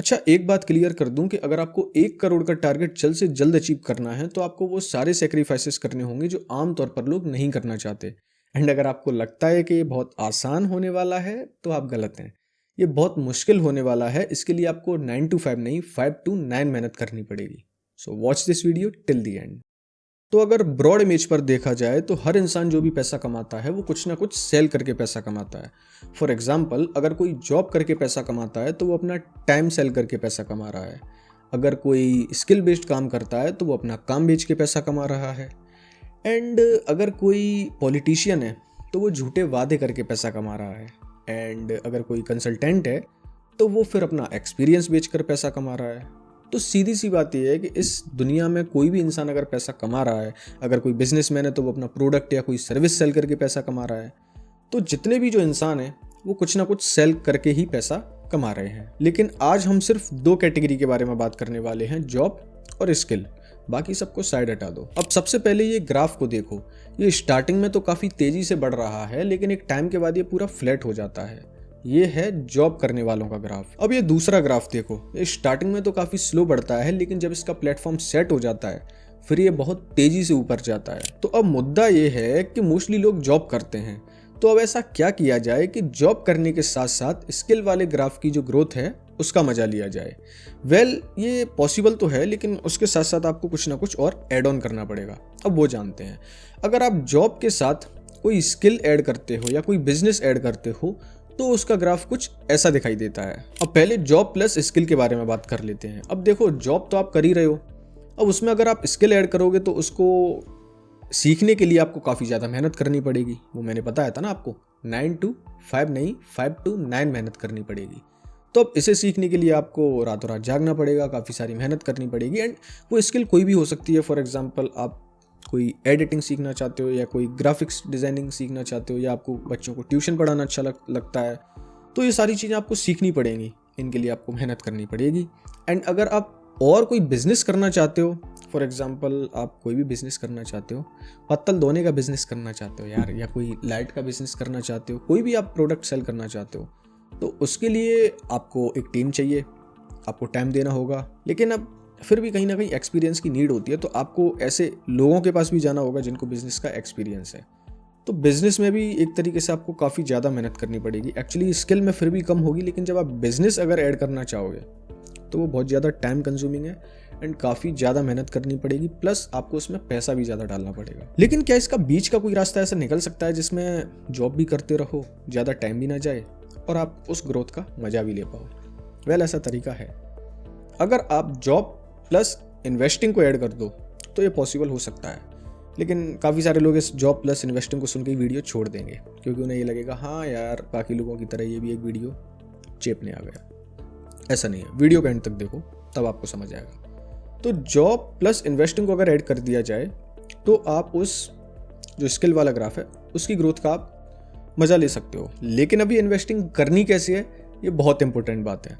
अच्छा, एक बात क्लियर कर दूं कि अगर आपको 1 करोड़ का टारगेट जल्द से जल्द अचीव करना है तो आपको वो सारे सेक्रीफाइसेस करने होंगे जो आम तौर पर लोग नहीं करना चाहते। एंड अगर आपको लगता है कि ये बहुत आसान होने वाला है तो आप गलत हैं। ये बहुत मुश्किल होने वाला है, इसके लिए आपको 9 to 5 नहीं 5 to 9 मेहनत करनी पड़ेगी। So watch this video till the end. तो अगर ब्रॉड इमेज पर देखा जाए तो हर इंसान जो भी पैसा कमाता है वो कुछ ना कुछ सेल करके पैसा कमाता है। फॉर एग्जाम्पल, अगर कोई जॉब करके पैसा कमाता है तो वो अपना टाइम सेल करके पैसा कमा रहा है। अगर कोई स्किल बेस्ड काम करता है तो वो अपना काम बेच के पैसा कमा रहा है। एंड अगर कोई पॉलिटिशियन है तो वो झूठे वादे करके पैसा कमा रहा है। एंड अगर कोई कंसल्टेंट है तो वो फिर अपना एक्सपीरियंस बेचकर पैसा कमा रहा है। तो सीधी सी बात यह है कि इस दुनिया में कोई भी इंसान अगर पैसा कमा रहा है, अगर कोई बिजनेसमैन है तो वो अपना प्रोडक्ट या कोई सर्विस सेल करके पैसा कमा रहा है। तो जितने भी जो इंसान हैं वो कुछ ना कुछ सेल करके ही पैसा कमा रहे हैं। लेकिन आज हम सिर्फ 2 कैटेगरी के बारे में बात करने वाले हैं, जॉब और स्किल। बाकी सबको साइड हटा दो। अब सबसे पहले ये ग्राफ को देखो। ये स्टार्टिंग में तो काफ़ी तेज़ी से बढ़ रहा है, लेकिन एक टाइम के बाद ये पूरा फ्लैट हो जाता है। ये है जॉब करने वालों का ग्राफ। अब ये दूसरा ग्राफ देखो। ये स्टार्टिंग में तो काफ़ी स्लो बढ़ता है, लेकिन जब इसका प्लेटफॉर्म सेट हो जाता है फिर ये बहुत तेज़ी से ऊपर जाता है। तो अब मुद्दा ये है कि मोस्टली लोग जॉब करते हैं, तो अब ऐसा क्या किया जाए कि जॉब करने के साथ साथ स्किल वाले ग्राफ की जो ग्रोथ है उसका मजा लिया जाए। ये पॉसिबल तो है, लेकिन उसके साथ साथ आपको कुछ ना कुछ और ऐड ऑन करना पड़ेगा। अब वो जानते हैं। अगर आप जॉब के साथ कोई स्किल ऐड करते हो या कोई बिजनेस ऐड करते हो तो उसका ग्राफ कुछ ऐसा दिखाई देता है। अब पहले जॉब प्लस स्किल के बारे में बात कर लेते हैं। अब देखो, जॉब तो आप कर ही रहे हो, अब उसमें अगर आप स्किल ऐड करोगे तो उसको सीखने के लिए आपको काफ़ी ज़्यादा मेहनत करनी पड़ेगी। वो मैंने बताया था ना आपको, 9 to 5 नहीं 5 to 9 मेहनत करनी पड़ेगी। तो अब इसे सीखने के लिए आपको रातों रात जागना पड़ेगा, काफ़ी सारी मेहनत करनी पड़ेगी। एंड वो स्किल कोई भी हो सकती है। फॉर एग्जांपल, आप कोई एडिटिंग सीखना चाहते हो या कोई ग्राफिक्स डिज़ाइनिंग सीखना चाहते हो या आपको बच्चों को ट्यूशन पढ़ाना अच्छा लगता है, तो ये सारी चीज़ें आपको सीखनी पड़ेंगी। इनके लिए आपको मेहनत करनी पड़ेगी। एंड अगर आप और कोई बिजनेस करना चाहते हो, फॉर एग्जांपल आप कोई भी बिजनेस करना चाहते हो, पत्तल धोने का बिजनेस करना चाहते हो यार, या कोई लाइट का बिजनेस करना चाहते हो, कोई भी आप प्रोडक्ट सेल करना चाहते हो, तो उसके लिए आपको एक टीम चाहिए, आपको टाइम देना होगा। लेकिन अब फिर भी कहीं ना कहीं एक्सपीरियंस की नीड होती है, तो आपको ऐसे लोगों के पास भी जाना होगा जिनको बिजनेस का एक्सपीरियंस है। तो बिजनेस में भी एक तरीके से आपको काफ़ी ज़्यादा मेहनत करनी पड़ेगी। एक्चुअली स्किल में फिर भी कम होगी, लेकिन जब आप बिजनेस अगर ऐड करना चाहोगे तो वो बहुत ज़्यादा टाइम कंज्यूमिंग है एंड काफ़ी ज़्यादा मेहनत करनी पड़ेगी, प्लस आपको उसमें पैसा भी ज़्यादा डालना पड़ेगा। लेकिन क्या इसका बीच का कोई रास्ता ऐसा निकल सकता है जिसमें जॉब भी करते रहो, ज़्यादा टाइम भी ना जाए और आप उस ग्रोथ का मज़ा भी ले पाओ? ऐसा तरीका है। अगर आप जॉब प्लस इन्वेस्टिंग को ऐड कर दो तो ये पॉसिबल हो सकता है, लेकिन काफ़ी सारे लोग इस जॉब प्लस इन्वेस्टिंग को सुन के वीडियो छोड़ देंगे, क्योंकि उन्हें ये लगेगा हाँ यार, बाकी लोगों की तरह ये भी एक वीडियो चेपने आ गया। ऐसा नहीं है, वीडियो का एंड तक देखो तब आपको समझ आएगा। तो जॉब प्लस इन्वेस्टिंग को अगर ऐड कर दिया जाए तो आप उस जो स्किल वाला ग्राफ है उसकी ग्रोथ का आप मज़ा ले सकते हो। लेकिन अभी इन्वेस्टिंग करनी कैसे है, ये बहुत इंपॉर्टेंट बात है।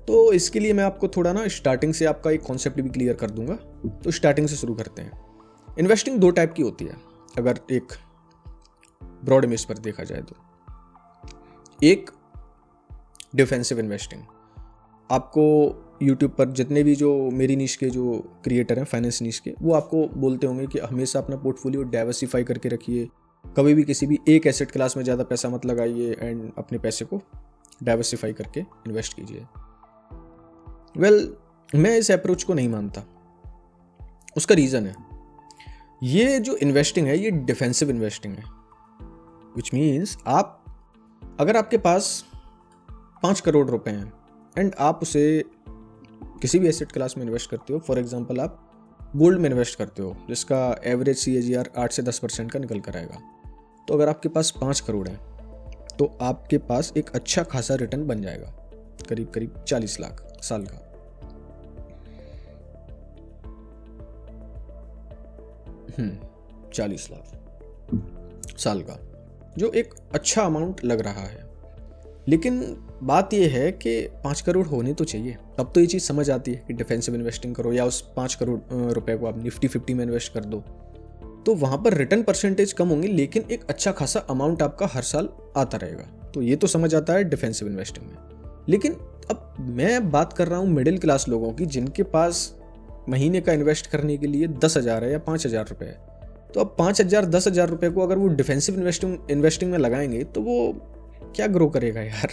तो इसके लिए मैं आपको थोड़ा ना स्टार्टिंग से आपका एक कॉन्सेप्ट भी क्लियर कर दूंगा। तो स्टार्टिंग से शुरू करते हैं। इन्वेस्टिंग 2 टाइप की होती है अगर एक ब्रॉड इमेज पर देखा जाए तो। एक डिफेंसिव इन्वेस्टिंग। आपको यूट्यूब पर जितने भी जो मेरी नीश के जो क्रिएटर हैं फाइनेंस नीश के, वो आपको बोलते होंगे कि हमेशा अपना पोर्टफोलियो डाइवर्सिफाई करके रखिए, कभी भी किसी भी एक एसेट क्लास में ज़्यादा पैसा मत लगाइए एंड अपने पैसे को डाइवर्सिफाई करके इन्वेस्ट कीजिए। मैं इस अप्रोच को नहीं मानता। उसका रीज़न है, ये जो इन्वेस्टिंग है ये डिफेंसिव इन्वेस्टिंग है, विच मीन्स अगर आपके पास 5 करोड़ रुपए हैं एंड आप उसे किसी भी एसेट क्लास में इन्वेस्ट करते हो, फॉर एग्जांपल आप गोल्ड में इन्वेस्ट करते हो जिसका एवरेज CAGR 8 से 10% का निकल कर आएगा, तो अगर आपके पास 5 करोड़ है तो आपके पास एक अच्छा खासा रिटर्न बन जाएगा, करीब करीब 40 लाख साल का। हम्म 40 लाख साल का, जो एक अच्छा अमाउंट लग रहा है। लेकिन बात यह है कि 5 करोड़ होने तो चाहिए, तब तो ये चीज़ समझ आती है कि डिफेंसिव इन्वेस्टिंग करो या उस 5 करोड़ रुपए को आप निफ्टी 50 में इन्वेस्ट कर दो, तो वहाँ पर रिटर्न परसेंटेज कम होंगे लेकिन एक अच्छा खासा अमाउंट आपका हर साल आता रहेगा। तो ये तो समझ आता है डिफेंसिव इन्वेस्टिंग में। लेकिन अब मैं बात कर रहा हूँ मिडिल क्लास लोगों की, जिनके पास महीने का इन्वेस्ट करने के लिए 10,000 है या 5,000 रुपये है। तो अब 5,000 10,000 रुपये को अगर वो डिफेंसिव इन्वेस्टिंग में लगाएंगे तो वो क्या ग्रो करेगा यार।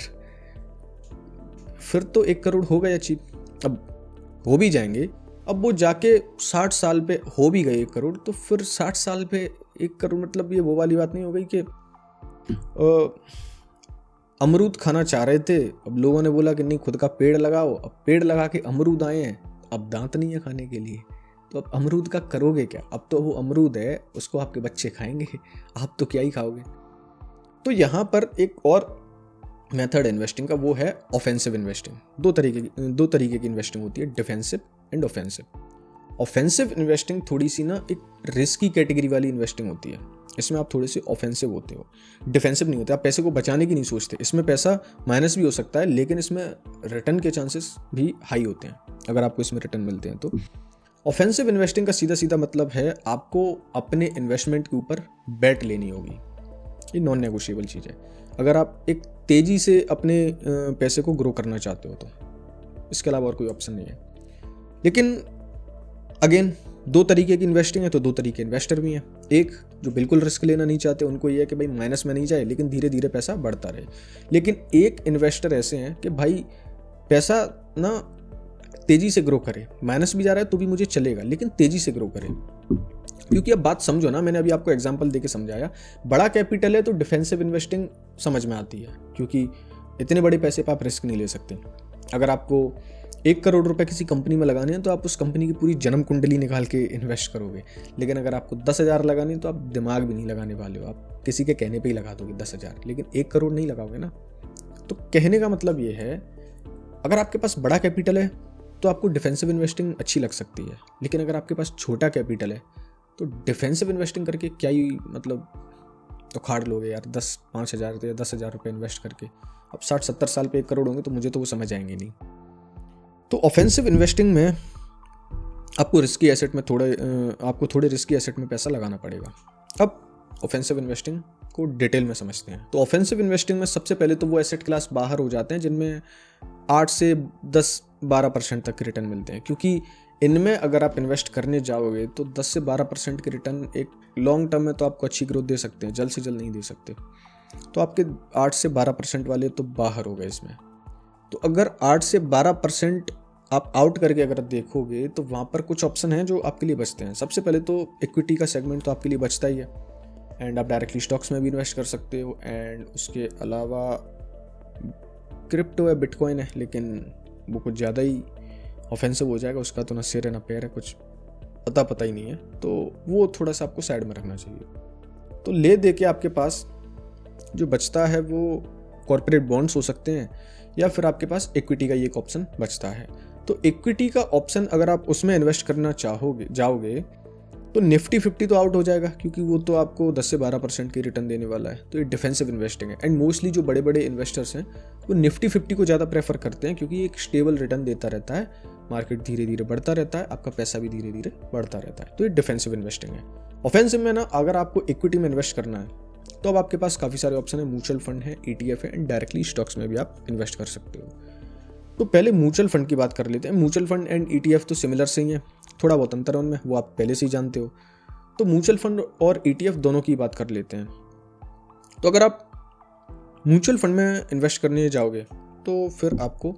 फिर तो 1 करोड़ होगा या चीप, अब हो भी जाएंगे। अब वो जाके 60 साल पे हो भी गए 1 करोड़, तो फिर 60 साल पे 1 करोड़ मतलब ये वो वाली बात नहीं हो गई कि अमरूद खाना चाह रहे थे, अब लोगों ने बोला कि नहीं खुद का पेड़ लगाओ, अब पेड़ लगा के अमरूद आए हैं, अब दांत नहीं है खाने के लिए, तो अब अमरूद का करोगे क्या। अब तो वो अमरूद है, उसको आपके बच्चे खाएंगे, आप तो क्या ही खाओगे। तो यहाँ पर एक और मेथड इन्वेस्टिंग का वो है ऑफेंसिव इन्वेस्टिंग। दो तरीके की इन्वेस्टिंग होती है, defensive and offensive. Offensive investing थोड़ी सी ना एक रिस्की कैटेगरी वाली इन्वेस्टिंग होती है, इसमें आप थोड़े से ऑफेंसिव होते हो, डिफेंसिव नहीं होते, आप पैसे को बचाने की नहीं सोचते। इसमें पैसा माइनस भी हो सकता है, लेकिन इसमें रिटर्न के चांसेस भी हाई होते हैं अगर आपको इसमें रिटर्न मिलते हैं तो। ऑफेंसिव इन्वेस्टिंग का सीधा सीधा मतलब है आपको अपने इन्वेस्टमेंट के ऊपर बेट लेनी होगी, ये नॉन नेगोशिएबल चीज़ है। अगर आप एक तेज़ी से अपने पैसे को ग्रो करना चाहते हो तो इसके अलावा और कोई ऑप्शन नहीं है। लेकिन अगेन 2 तरीके की इन्वेस्टिंग है तो 2 तरीके इन्वेस्टर भी हैं। एक जो बिल्कुल रिस्क लेना नहीं चाहते, उनको ये है कि भाई माइनस में नहीं जाए लेकिन धीरे धीरे पैसा बढ़ता रहे। लेकिन एक इन्वेस्टर ऐसे हैं कि भाई पैसा ना तेज़ी से ग्रो करे, माइनस भी जा रहा है तो भी मुझे चलेगा लेकिन तेज़ी से ग्रो करे। क्योंकि अब बात समझो ना, मैंने अभी आपको एग्जांपल देके समझाया, बड़ा कैपिटल है तो डिफेंसिव इन्वेस्टिंग समझ में आती है, क्योंकि इतने बड़े पैसे पर आप रिस्क नहीं ले सकते। अगर आपको 1 करोड़ रुपए किसी कंपनी में लगाने हैं तो आप उस कंपनी की पूरी जन्म कुंडली निकाल के इन्वेस्ट करोगे। लेकिन अगर आपको 10,000 लगाने हैं तो आप दिमाग भी नहीं लगाने वाले हो, आप किसी के कहने पे ही लगा दोगे 10,000, लेकिन 1 करोड़ नहीं लगाओगे ना। तो कहने का मतलब ये है, अगर आपके पास बड़ा कैपिटल है तो आपको डिफेंसिव इन्वेस्टिंग अच्छी लग सकती है, लेकिन अगर आपके पास छोटा कैपिटल है तो डिफेंसिव इन्वेस्टिंग करके क्या ही मतलब, तो खाड़ लोगे यार 5,000 या 10,000 रुपये इन्वेस्ट करके। अब 60-70 साल पे 1 करोड़ होंगे तो मुझे तो वो समझ आएंगे नहीं। तो ऑफेंसिव इन्वेस्टिंग में आपको थोड़े रिस्की एसेट में पैसा लगाना पड़ेगा। अब ऑफेंसिव इन्वेस्टिंग को डिटेल में समझते हैं। तो ऑफेंसिव इन्वेस्टिंग में सबसे पहले तो वो एसेट क्लास बाहर हो जाते हैं जिनमें 8 से 10-12% तक रिटर्न मिलते हैं, क्योंकि इनमें अगर आप इन्वेस्ट करने जाओगे तो 10 से 12% के रिटर्न एक लॉन्ग टर्म में तो आपको अच्छी ग्रोथ दे सकते हैं, जल्द से जल्द नहीं दे सकते। तो आपके 8 से 12% वाले तो बाहर हो गए इसमें। तो अगर 8 से 12% आप आउट करके अगर देखोगे तो वहाँ पर कुछ ऑप्शन हैं जो आपके लिए बचते हैं। सबसे पहले तो इक्विटी का सेगमेंट तो आपके लिए बचता ही है, एंड आप डायरेक्टली स्टॉक्स में भी इन्वेस्ट कर सकते हो। एंड उसके अलावा क्रिप्टो है, बिटकॉइन है, लेकिन वो कुछ ज़्यादा ही ऑफेंसिव हो जाएगा, उसका तो ना सिर है ना पैर है, कुछ पता ही नहीं है, तो वो थोड़ा सा आपको साइड में रखना चाहिए। तो ले दे के आपके पास जो बचता है वो कॉर्पोरेट बॉन्ड्स हो सकते हैं, या फिर आपके पास इक्विटी का ये एक ऑप्शन बचता है। तो इक्विटी का ऑप्शन अगर आप उसमें इन्वेस्ट करना जाओगे तो निफ्टी 50 तो आउट हो जाएगा, क्योंकि वो तो आपको 10 से 12% की रिटर्न देने वाला है। तो ये डिफेंसिव इन्वेस्टिंग है। एंड मोस्टली जो बड़े बड़े इन्वेस्टर्स हैं वो निफ्टी 50 को ज़्यादा प्रेफर करते हैं, क्योंकि एक स्टेबल रिटर्न देता रहता है, मार्केट धीरे धीरे बढ़ता रहता है, आपका पैसा भी धीरे धीरे बढ़ता रहता है। तो ये डिफेंसिव इन्वेस्टिंग है। ऑफेंसिव में ना, अगर आपको इक्विटी में इन्वेस्ट करना है तो अब आपके पास काफ़ी सारे ऑप्शन है, म्यूचुअल फंड है, ETF है, एंड डायरेक्टली स्टॉक्स में भी आप इन्वेस्ट कर सकते हो। तो पहले म्यूचुअल फंड की बात कर लेते हैं। म्यूचुअल फंड एंड ETF तो सिमिलर से ही है, थोड़ा बहुत अंतर है उनमें, वो आप पहले से ही जानते हो। तो म्यूचुअल फंड और ETF दोनों की बात कर लेते हैं। तो अगर आप म्यूचुअल फंड में इन्वेस्ट करने जाओगे तो फिर आपको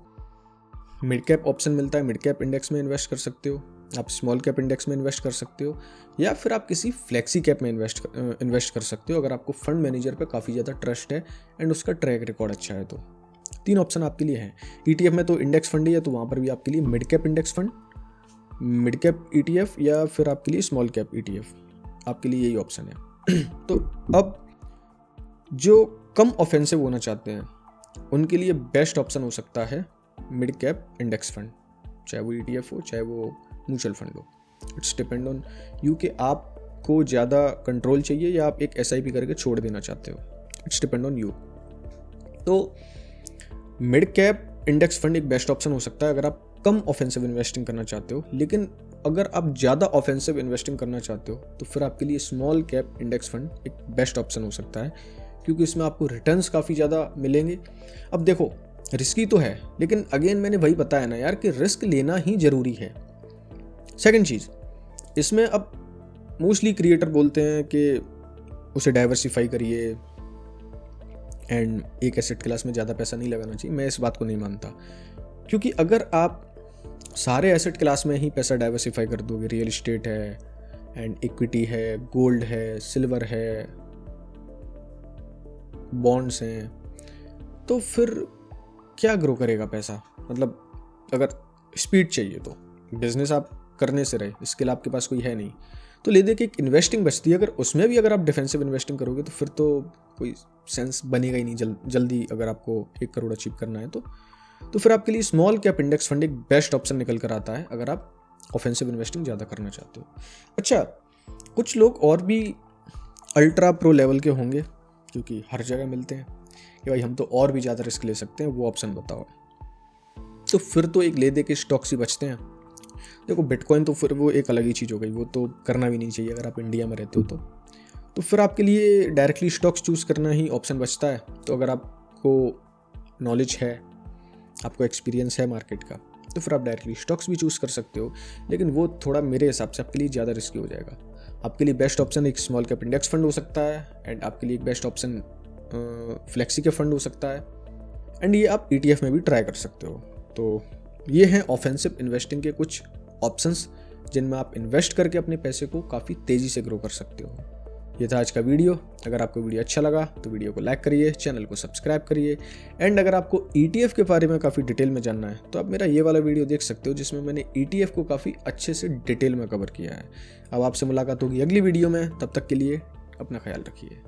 मिड कैप ऑप्शन मिलता है, मिड कैप इंडेक्स में इन्वेस्ट कर सकते हो, आप स्मॉल कैप इंडेक्स में इन्वेस्ट कर सकते हो, या फिर आप किसी फ्लेक्सी कैप में इन्वेस्ट कर सकते हो अगर आपको फंड मैनेजर पे काफ़ी ज़्यादा ट्रस्ट है एंड उसका ट्रैक रिकॉर्ड अच्छा है। तो 3 ऑप्शन आपके लिए हैं। ETF में तो इंडेक्स फंड ही है, तो वहाँ पर भी आपके लिए mid cap index fund, mid cap ETF, या फिर आपके लिए स्मॉल कैप ETF, आपके लिए यही ऑप्शन है। तो अब जो कम ऑफेंसिव होना चाहते हैं उनके लिए बेस्ट ऑप्शन हो सकता है मिड कैप इंडेक्स फंड, चाहे वो ETF हो चाहे वो म्यूचुअल फंड हो। इट्स डिपेंड ऑन यू कि आपको ज़्यादा कंट्रोल चाहिए या आप एक SIP करके छोड़ देना चाहते हो। It's depend on you. तो मिड कैप इंडेक्स फंड एक बेस्ट ऑप्शन हो सकता है अगर आप कम ऑफेंसिव इन्वेस्टिंग करना चाहते हो। लेकिन अगर आप ज़्यादा ऑफेंसिव इन्वेस्टिंग करना चाहते हो तो फिर आपके लिए स्मॉल कैप इंडेक्स फंड एक बेस्ट ऑप्शन हो सकता है, क्योंकि इसमें आपको रिटर्न्स काफ़ी ज़्यादा मिलेंगे। अब देखो, रिस्की तो है, लेकिन अगेन मैंने वही बताया ना यार कि रिस्क लेना ही ज़रूरी है। सेकंड चीज़, इसमें अब मोस्टली क्रिएटर बोलते हैं कि उसे डाइवर्सिफाई करिए एंड एक एसेट क्लास में ज़्यादा पैसा नहीं लगाना चाहिए। मैं इस बात को नहीं मानता, क्योंकि अगर आप सारे एसेट क्लास में ही पैसा डाइवर्सिफाई कर दोगे, रियल इस्टेट है एंड इक्विटी है, गोल्ड है, सिल्वर है, बॉन्ड्स हैं, तो फिर क्या ग्रो करेगा पैसा? मतलब अगर स्पीड चाहिए तो बिजनेस आप करने से रहे, स्किल आपके पास कोई है नहीं, तो ले दे के एक इन्वेस्टिंग बचती है। अगर उसमें भी अगर आप डिफेंसिव इन्वेस्टिंग करोगे तो फिर तो कोई सेंस बनेगा ही नहीं। जल्दी अगर आपको 1 करोड़ अचीव करना है तो फिर आपके लिए स्मॉल कैप इंडेक्स फंड एक बेस्ट ऑप्शन निकल कर आता है अगर आप ऑफेंसिव इन्वेस्टिंग ज़्यादा करना चाहते हो। अच्छा, कुछ लोग और भी अल्ट्रा प्रो लेवल के होंगे क्योंकि हर जगह मिलते हैं कि भाई हम तो और भी ज़्यादा रिस्क ले सकते हैं, वो ऑप्शन बताओ। तो फिर तो एक ले दे के स्टॉक्स ही बचते हैं। देखो बिटकॉइन तो फिर वो एक अलग ही चीज़ हो गई, वो तो करना भी नहीं चाहिए अगर आप इंडिया में रहते हो तो फिर आपके लिए डायरेक्टली स्टॉक्स चूज़ करना ही ऑप्शन बचता है। तो अगर आपको नॉलेज है, आपको एक्सपीरियंस है मार्केट का, तो फिर आप डायरेक्टली स्टॉक्स भी चूज़ कर सकते हो, लेकिन वो थोड़ा मेरे हिसाब से आपके लिए ज़्यादा रिस्की हो जाएगा। आपके लिए बेस्ट ऑप्शन एक स्मॉल कैप इंडेक्स फंड हो सकता है एंड आपके लिए एक बेस्ट ऑप्शन फ्लेक्सी के फंड हो सकता है एंड ये आप ETF में भी ट्राई कर सकते हो। तो ये हैं ऑफेंसिव इन्वेस्टिंग के कुछ ऑप्शंस जिनमें आप इन्वेस्ट करके अपने पैसे को काफ़ी तेज़ी से ग्रो कर सकते हो। ये था आज का वीडियो। अगर आपको वीडियो अच्छा लगा तो वीडियो को लाइक करिए, चैनल को सब्सक्राइब करिए एंड अगर आपको ETF के बारे में काफ़ी डिटेल में जानना है तो आप मेरा ये वाला वीडियो देख सकते हो जिसमें मैंने ETF को काफ़ी अच्छे से डिटेल में कवर किया है। अब आपसे मुलाकात होगी अगली वीडियो में, तब तक के लिए अपना ख्याल रखिए।